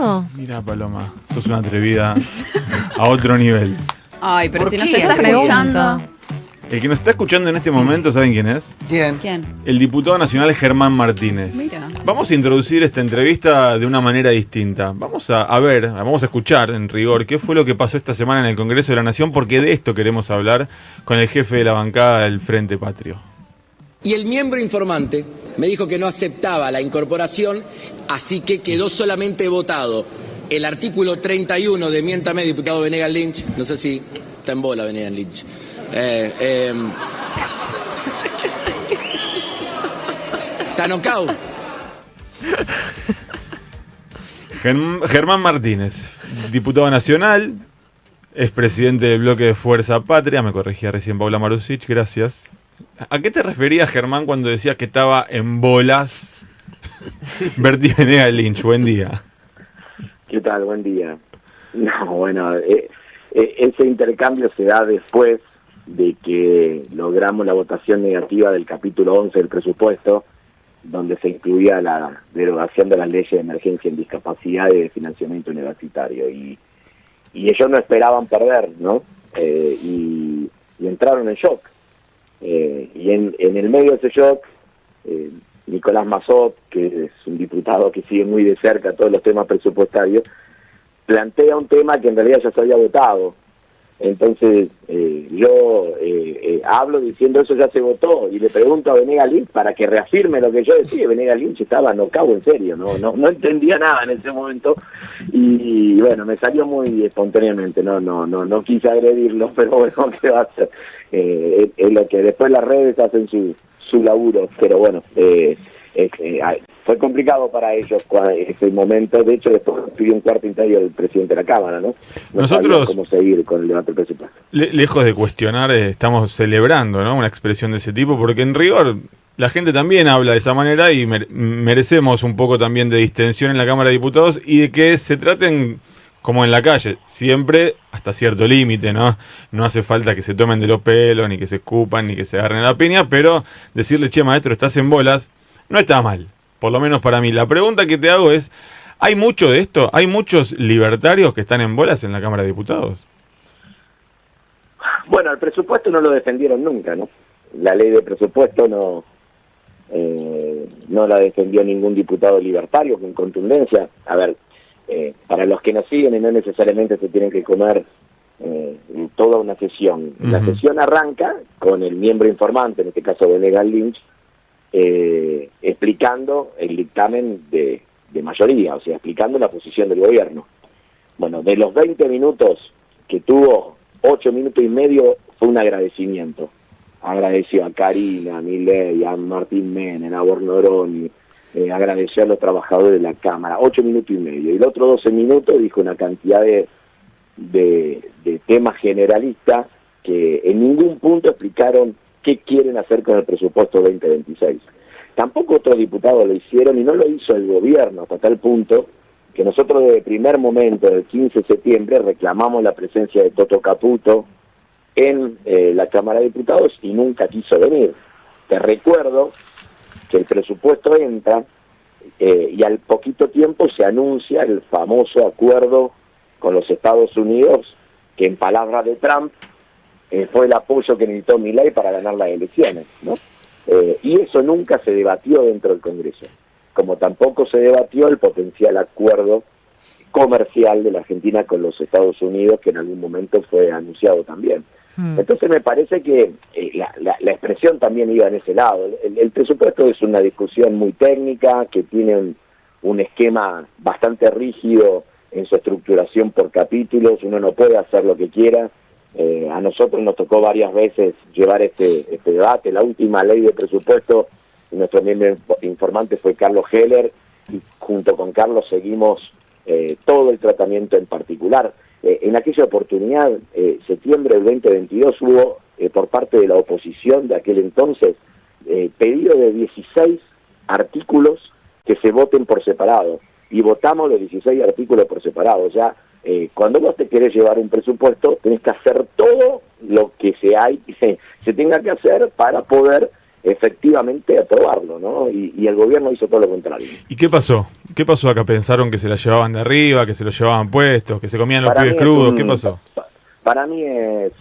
eso? Mira, Paloma, sos una atrevida a otro nivel. Ay, pero ¿Por si no qué? se está Pregunta. escuchando. El que nos está escuchando en este momento, ¿saben quién es? ¿Quién? El diputado nacional Germán Martínez. Mira. Vamos a introducir esta entrevista de una manera distinta. Vamos a escuchar en rigor qué fue lo que pasó esta semana en el Congreso de la Nación, porque de esto queremos hablar con el jefe de la bancada del Frente Patrio. Y el miembro informante me dijo que no aceptaba la incorporación, así que quedó solamente votado el artículo 31 de Miéntame, diputado Venegas Lynch. No sé si está en bola Venegas Lynch. Está knockout. Germán Martínez, diputado nacional, es presidente del bloque de Fuerza Patria, me corregía recién Paula Marusic, gracias. ¿A qué te referías, Germán, cuando decías que estaba en bolas Berti Venegas Lynch? Buen día. ¿Qué tal? Buen día. No, bueno, ese intercambio se da después de que logramos la votación negativa del capítulo 11 del presupuesto, donde se incluía la derogación de las leyes de emergencia en discapacidad y de financiamiento universitario. Y ellos no esperaban perder, ¿no? Y entraron en shock. Y en el medio de ese shock, Nicolás Massot, que es un diputado que sigue muy de cerca todos los temas presupuestarios, plantea un tema que en realidad ya se había votado. Entonces yo hablo diciendo eso ya se votó y le pregunto a Venegas Lynch para que reafirme lo que yo decía. Venegas Lynch estaba knockout en serio, no entendía nada en ese momento y bueno, me salió muy espontáneamente, no quise agredirlo, pero bueno, ¿qué va a hacer? Es lo que después las redes hacen su laburo, pero bueno, fue complicado para ellos ese momento. De hecho, después pidió un cuarto intermedio del presidente de la Cámara, ¿no? Nosotros, sabía cómo seguir con el debate presupuestario. Lejos de cuestionar, estamos celebrando, ¿no?, una expresión de ese tipo, porque en rigor la gente también habla de esa manera y merecemos un poco también de distensión en la Cámara de Diputados y de que se traten como en la calle, siempre hasta cierto límite, ¿no? No hace falta que se tomen de los pelos, ni que se escupan, ni que se agarren a la piña, pero decirle, che, maestro, estás en bolas, no está mal, por lo menos para mí. La pregunta que te hago es, ¿hay mucho de esto? ¿Hay muchos libertarios que están en bolas en la Cámara de Diputados? Bueno, el presupuesto no lo defendieron nunca, ¿no? La ley de presupuesto no la defendió ningún diputado libertario con contundencia. A ver, para los que nos siguen y no necesariamente se tienen que comer toda una sesión. Uh-huh. La sesión arranca con el miembro informante, en este caso Venegas Lynch, explicando el dictamen de mayoría, o sea, explicando la posición del gobierno. Bueno, de los 20 minutos que tuvo, 8 minutos y medio fue un agradecimiento. Agradeció a Karina, a Milei, a Martín Menem, a Bornoroni, agradeció a los trabajadores de la Cámara, 8 minutos y medio. Y el otro 12 minutos dijo una cantidad de temas generalistas que en ningún punto explicaron qué quieren hacer con el presupuesto 2026. Tampoco otros diputados lo hicieron y no lo hizo el gobierno hasta tal punto que nosotros desde el primer momento, del 15 de septiembre, reclamamos la presencia de Toto Caputo en la Cámara de Diputados y nunca quiso venir. Te recuerdo que el presupuesto entra y al poquito tiempo se anuncia el famoso acuerdo con los Estados Unidos, que en palabras de Trump fue el apoyo que necesitó Milei para ganar las elecciones, ¿no? Y eso nunca se debatió dentro del Congreso, como tampoco se debatió el potencial acuerdo comercial de la Argentina con los Estados Unidos, que en algún momento fue anunciado también. Entonces me parece que la expresión también iba en ese lado. El presupuesto es una discusión muy técnica, que tiene un esquema bastante rígido en su estructuración por capítulos, uno no puede hacer lo que quiera. A nosotros nos tocó varias veces llevar este debate. La última ley de presupuesto, nuestro miembro informante fue Carlos Heller, y junto con Carlos seguimos todo el tratamiento en particular. En aquella oportunidad, septiembre del 2022, hubo por parte de la oposición de aquel entonces pedido de 16 artículos que se voten por separado, y votamos los 16 artículos por separado. O sea, cuando vos te querés llevar un presupuesto, tenés que hacer todo lo que se tenga que hacer para poder efectivamente aprobarlo, ¿no? Y el gobierno hizo todo lo contrario. ¿Y qué pasó? ¿Qué pasó acá? ¿Pensaron que se la llevaban de arriba, que se lo llevaban puestos, que se comían los pibes crudos? ¿Qué pasó? Para mí es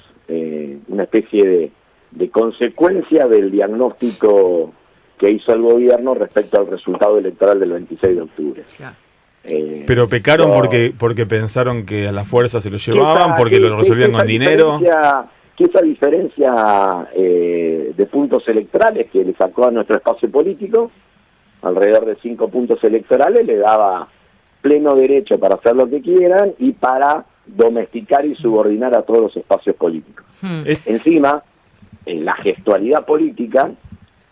una especie de consecuencia del diagnóstico que hizo el gobierno respecto al resultado electoral del 26 de octubre. Claro. Pero pecaron porque pensaron que a la fuerza se lo llevaban, porque lo resolvían con dinero. Que esa diferencia de puntos electorales que le sacó a nuestro espacio político, alrededor de 5 puntos electorales, le daba pleno derecho para hacer lo que quieran y para domesticar y subordinar a todos los espacios políticos. Encima, la gestualidad política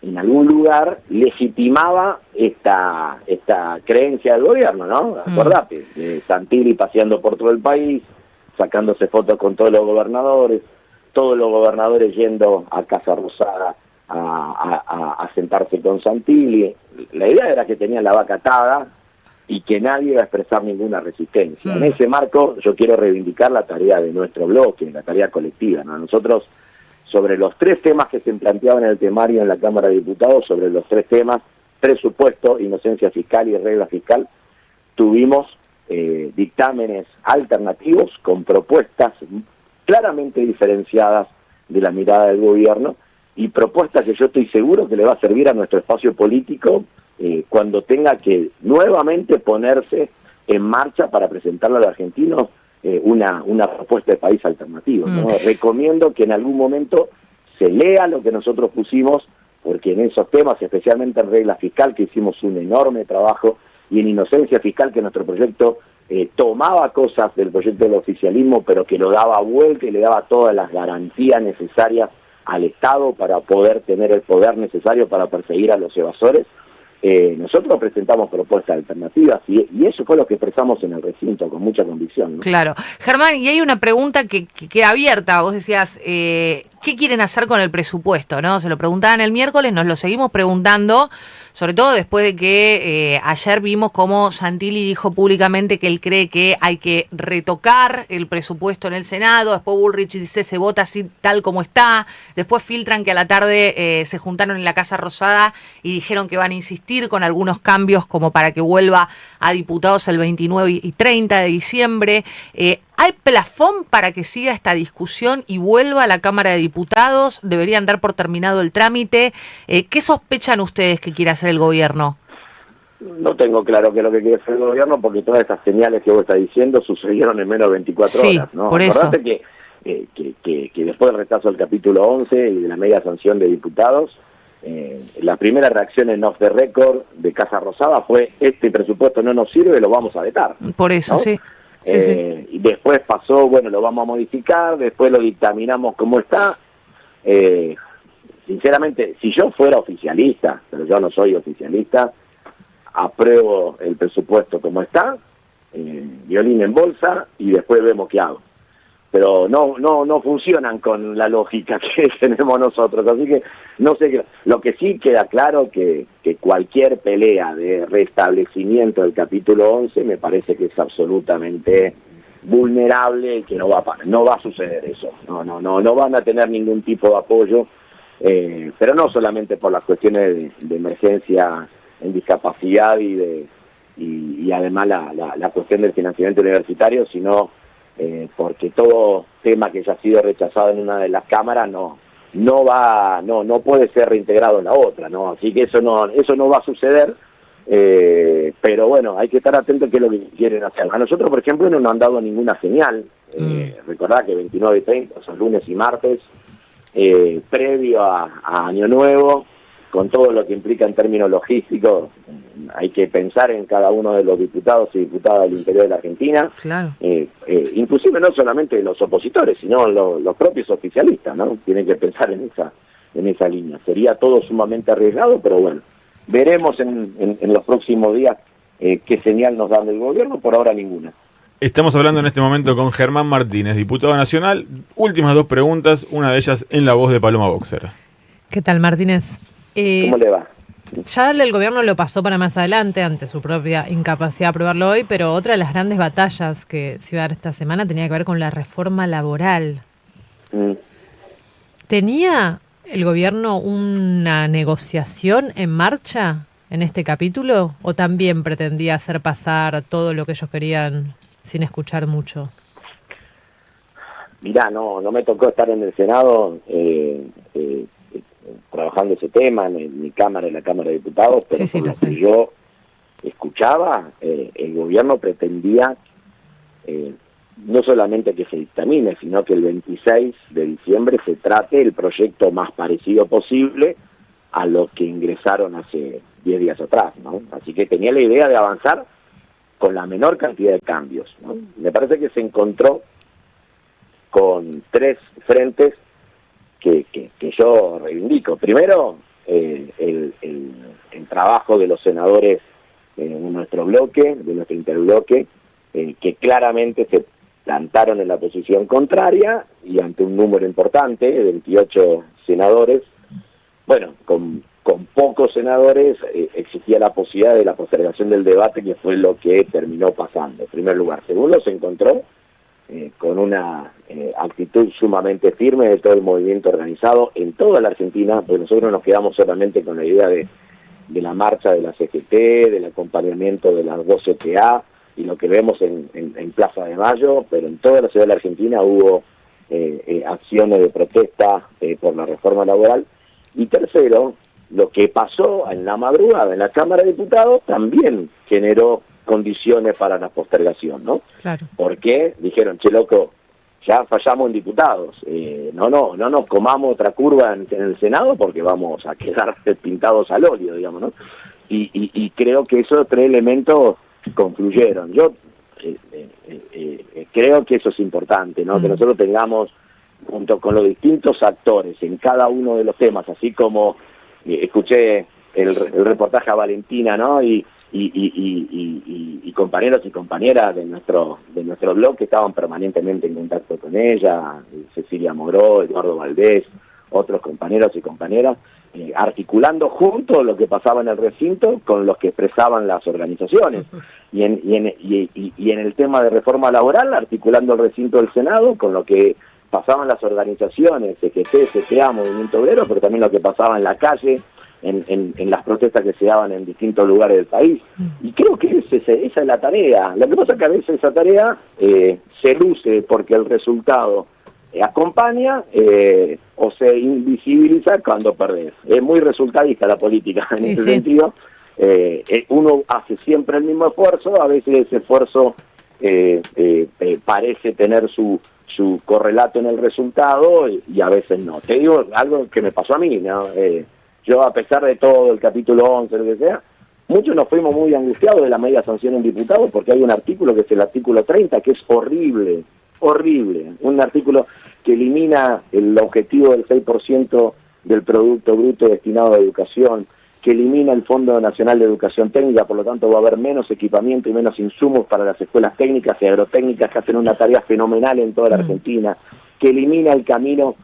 en algún lugar legitimaba esta creencia del gobierno, ¿no? Acordate, Santilli paseando por todo el país, sacándose fotos con todos los gobernadores yendo a Casa Rosada a sentarse con Santilli. La idea era que tenían la vaca atada y que nadie iba a expresar ninguna resistencia. En ese marco yo quiero reivindicar la tarea de nuestro bloque, la tarea colectiva, ¿no? Nosotros, sobre los 3 temas que se planteaban en el temario en la Cámara de Diputados, sobre los 3 temas, presupuesto, inocencia fiscal y regla fiscal, tuvimos dictámenes alternativos con propuestas claramente diferenciadas de la mirada del gobierno y propuestas que yo estoy seguro que le va a servir a nuestro espacio político cuando tenga que nuevamente ponerse en marcha para presentarle a los argentinos una propuesta de país alternativo, ¿no? Recomiendo que en algún momento se lea lo que nosotros pusimos, porque en esos temas, especialmente en regla fiscal, que hicimos un enorme trabajo, y en inocencia fiscal, que nuestro proyecto tomaba cosas del proyecto del oficialismo, pero que lo daba vuelta y le daba todas las garantías necesarias al Estado para poder tener el poder necesario para perseguir a los evasores. Nosotros presentamos propuestas alternativas y eso fue lo que expresamos en el recinto con mucha convicción, ¿no? Claro. Germán, y hay una pregunta que queda abierta. Vos decías, ¿qué quieren hacer con el presupuesto, no? Se lo preguntaban el miércoles, nos lo seguimos preguntando, sobre todo después de que ayer vimos cómo Santilli dijo públicamente que él cree que hay que retocar el presupuesto en el Senado. Después Bullrich dice se vota así tal como está. Después filtran que a la tarde se juntaron en la Casa Rosada y dijeron que van a insistir con algunos cambios como para que vuelva a diputados el 29 y 30 de diciembre. ¿Hay plafón para que siga esta discusión y vuelva a la Cámara de Diputados? ¿Deberían dar por terminado el trámite? ¿Qué sospechan ustedes que quiere hacer el gobierno? No tengo claro qué es lo que quiere hacer el gobierno, porque todas estas señales que vos estás diciendo sucedieron en menos de 24 horas, ¿no? Por eso. Acordate que después del rechazo del capítulo 11 y de la media sanción de diputados, la primera reacción en off the record de Casa Rosada fue: este presupuesto no nos sirve, lo vamos a vetar. Por eso, ¿no? Sí. Y después pasó, bueno, lo vamos a modificar, después lo dictaminamos como está. Sinceramente, si yo fuera oficialista, pero yo no soy oficialista, apruebo el presupuesto como está, violín en bolsa, y después vemos qué hago. Pero no funcionan con la lógica que tenemos nosotros, así que no sé qué. Lo que sí queda claro que cualquier pelea de restablecimiento del capítulo 11 me parece que es absolutamente vulnerable y que no va a suceder eso. No van a tener ningún tipo de apoyo, pero no solamente por las cuestiones de emergencia en discapacidad y además la cuestión del financiamiento universitario, sino porque todo tema que ya ha sido rechazado en una de las cámaras no puede ser reintegrado en la otra, ¿no? Así que eso no va a suceder, pero bueno, hay que estar atentos a qué es lo que quieren hacer. A nosotros, por ejemplo, no nos han dado ninguna señal. Recordad que 29 y 30 son lunes y martes, previo a Año Nuevo, con todo lo que implica en términos logísticos. Hay que pensar en cada uno de los diputados y diputadas del interior de la Argentina, claro. Inclusive no solamente los opositores, sino los propios oficialistas, ¿no? Tienen que pensar en esa línea. Sería todo sumamente arriesgado, pero bueno, veremos en los próximos días qué señal nos dan del gobierno. Por ahora ninguna. Estamos hablando en este momento con Germán Martínez, diputado nacional. Últimas 2 preguntas, una de ellas en la voz de Paloma Boxer. ¿Qué tal, Martínez? ¿Cómo le va? Ya el gobierno lo pasó para más adelante, ante su propia incapacidad de aprobarlo hoy, pero otra de las grandes batallas que se iba a dar esta semana tenía que ver con la reforma laboral. ¿Tenía el gobierno una negociación en marcha en este capítulo o también pretendía hacer pasar todo lo que ellos querían sin escuchar mucho? Mirá, no me tocó estar en el Senado trabajando ese tema, en mi cámara, en la Cámara de Diputados, pero Sí, por lo lo sé. que yo escuchaba, el gobierno pretendía no solamente que se dictamine, sino que el 26 de diciembre se trate el proyecto más parecido posible a lo que ingresaron hace 10 días atrás, ¿no? Así que tenía la idea de avanzar con la menor cantidad de cambios, ¿no? Me parece que se encontró con 3 frentes que yo reivindico. Primero, el trabajo de los senadores en nuestro bloque, de nuestro interbloque, que claramente se plantaron en la posición contraria y ante un número importante, 28 senadores, bueno, con pocos senadores existía la posibilidad de la postergación del debate, que fue lo que terminó pasando, en primer lugar. Segundo, se encontró con una actitud sumamente firme de todo el movimiento organizado en toda la Argentina, porque nosotros nos quedamos solamente con la idea de la marcha de la CGT, del acompañamiento de las 12 TA y lo que vemos en Plaza de Mayo, pero en toda la ciudad de la Argentina hubo acciones de protesta por la reforma laboral. Y tercero, lo que pasó en la madrugada en la Cámara de Diputados también generó condiciones para la postergación, ¿no? Claro. Porque dijeron, che, loco, ya fallamos en diputados, no nos comamos otra curva en el Senado porque vamos a quedar pintados al óleo, digamos, ¿no? Y creo que esos 3 elementos confluyeron. Yo creo que eso es importante, ¿no? Que nosotros tengamos, junto con los distintos actores en cada uno de los temas, así como escuché el reportaje a Valentina, ¿no? Y compañeros y compañeras de nuestro blog que estaban permanentemente en contacto con ella, Cecilia Moró, Eduardo Valdés, otros compañeros y compañeras, articulando juntos lo que pasaba en el recinto con los que expresaban las organizaciones. Y en el tema de reforma laboral, articulando el recinto del Senado con lo que pasaban las organizaciones, CGT, CTA, Movimiento Obrero, pero también lo que pasaba en la calle, en las protestas que se daban en distintos lugares del país. Y creo que esa es la tarea. Lo que pasa es que a veces esa tarea se luce porque el resultado acompaña o se invisibiliza cuando perdés. Es muy resultadista la política en ese sentido. Uno hace siempre el mismo esfuerzo, a veces ese esfuerzo parece tener su correlato en el resultado y a veces no. Te digo algo que me pasó a mí, ¿no? Yo, a pesar de todo, el capítulo 11, lo que sea, muchos nos fuimos muy angustiados de la media sanción en diputados porque hay un artículo que es el artículo 30, que es horrible, un artículo que elimina el objetivo del 6% del Producto Bruto destinado a educación, que elimina el Fondo Nacional de Educación Técnica, por lo tanto va a haber menos equipamiento y menos insumos para las escuelas técnicas y agrotécnicas que hacen una tarea fenomenal en toda la Argentina, que elimina el camino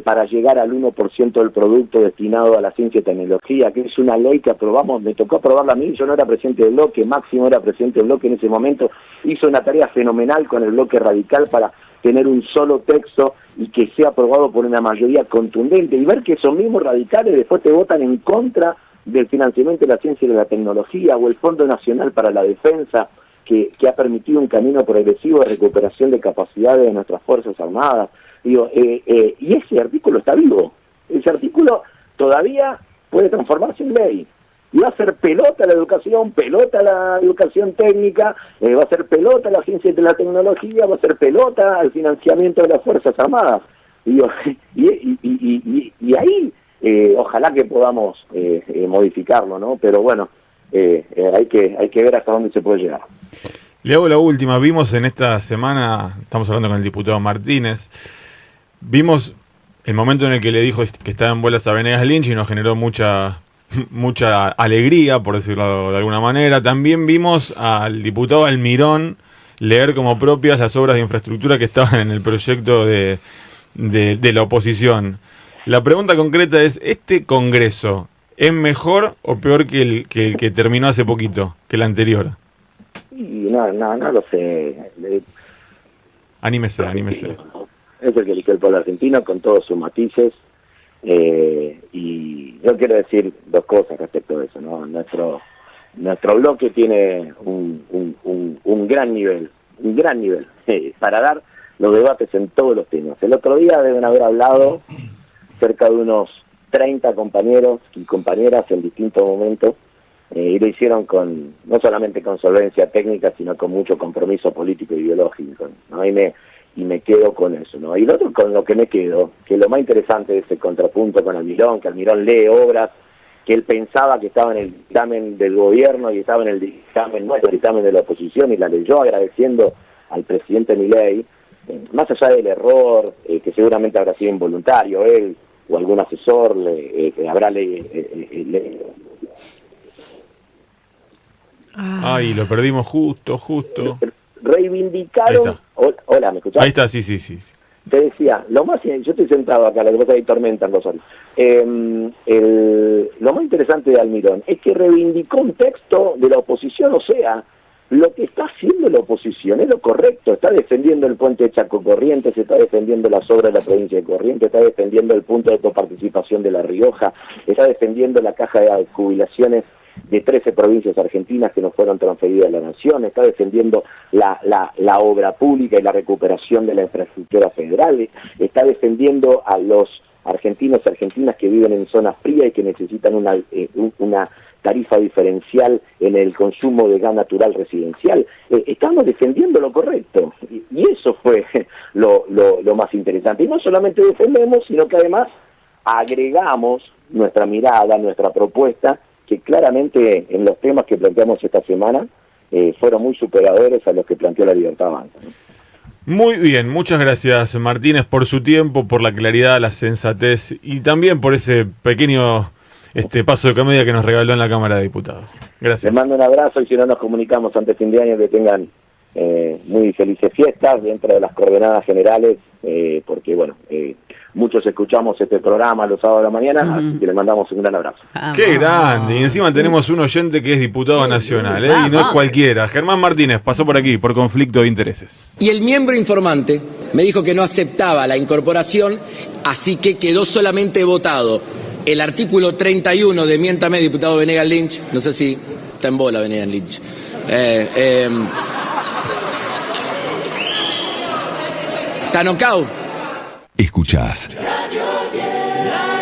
para llegar al 1% del producto destinado a la ciencia y tecnología, que es una ley que aprobamos, me tocó aprobarla a mí, yo no era presidente del bloque, Máximo era presidente del bloque en ese momento, hizo una tarea fenomenal con el bloque radical para tener un solo texto y que sea aprobado por una mayoría contundente, y ver que esos mismos radicales después te votan en contra del financiamiento de la ciencia y de la tecnología, o el Fondo Nacional para la Defensa, que ha permitido un camino progresivo de recuperación de capacidades de nuestras Fuerzas Armadas. Digo, y ese artículo está vivo. Ese artículo todavía puede transformarse en ley. Y va a ser pelota la educación técnica, va a ser pelota la ciencia y la tecnología, va a ser pelota el financiamiento de las Fuerzas Armadas. Digo, y ahí ojalá que podamos modificarlo, ¿no? Pero bueno, hay que ver hasta dónde se puede llegar. Le hago la última. Vimos en esta semana, estamos hablando con el diputado Martínez, vimos el momento en el que le dijo que estaba en bolas a Venegas Lynch y nos generó mucha alegría, por decirlo de alguna manera. También vimos al diputado Almirón leer como propias las obras de infraestructura que estaban en el proyecto de la oposición. La pregunta concreta es, ¿este Congreso es mejor o peor que el que terminó hace poquito, que el anterior? Y no lo sé. Anímese. Es el que eligió el pueblo argentino con todos sus matices. Y yo quiero decir dos cosas respecto de eso, ¿no? Nuestro bloque tiene un gran nivel para dar los debates en todos los temas. El otro día deben haber hablado cerca de unos 30 compañeros y compañeras en distintos momentos, y lo hicieron no solamente con solvencia técnica, sino con mucho compromiso político y ideológico, ¿no? Y me quedo con eso, ¿no? Y lo otro con lo que me quedo, que lo más interesante de ese contrapunto con Almirón, que Almirón lee obras que él pensaba que estaba en el dictamen del gobierno y estaba en el dictamen nuestro, el dictamen de la oposición, y la leyó agradeciendo al presidente Milei, más allá del error, que seguramente habrá sido involuntario, él o algún asesor habrá leído. Ay, lo perdimos justo. Reivindicaron... Hola, ¿me escuchás? Ahí está, sí. Te decía, yo estoy sentado acá, la cosa hay tormenta en Rosario. Lo más interesante de Almirón es que reivindicó un texto de la oposición, o sea, lo que está haciendo la oposición es lo correcto, está defendiendo el puente de Chaco Corrientes, está defendiendo las obras de la provincia de Corrientes, está defendiendo el punto de coparticipación de La Rioja, está defendiendo la caja de jubilaciones de 13 provincias argentinas que no fueron transferidas a la nación, está defendiendo la obra pública y la recuperación de la infraestructura federal, está defendiendo a los argentinos y argentinas que viven en zonas frías y que necesitan una tarifa diferencial en el consumo de gas natural residencial. Estamos defendiendo lo correcto, y eso fue lo más interesante. Y no solamente defendemos, sino que además agregamos nuestra mirada, nuestra propuesta, que claramente en los temas que planteamos esta semana fueron muy superadores a los que planteó La Libertad Avanza, ¿no? Muy bien, muchas gracias Martínez por su tiempo, por la claridad, la sensatez y también por ese pequeño paso de comedia que nos regaló en la Cámara de Diputados. Gracias. Les mando un abrazo, y si no nos comunicamos antes de fin de año, que tengan muy felices fiestas dentro de las coordenadas generales, porque bueno, muchos escuchamos este programa los sábados de la mañana, así que les mandamos un gran abrazo. ¡Qué grande! Y encima tenemos un oyente que es diputado nacional, y no es cualquiera. Germán Martínez pasó por aquí por conflicto de intereses. Y el miembro informante me dijo que no aceptaba la incorporación, así que quedó solamente votado el artículo 31 de Miéntame, diputado Venegas Lynch. No sé si está en bola Venegas Lynch. ¿Está knockout? Escuchás. Radio 10.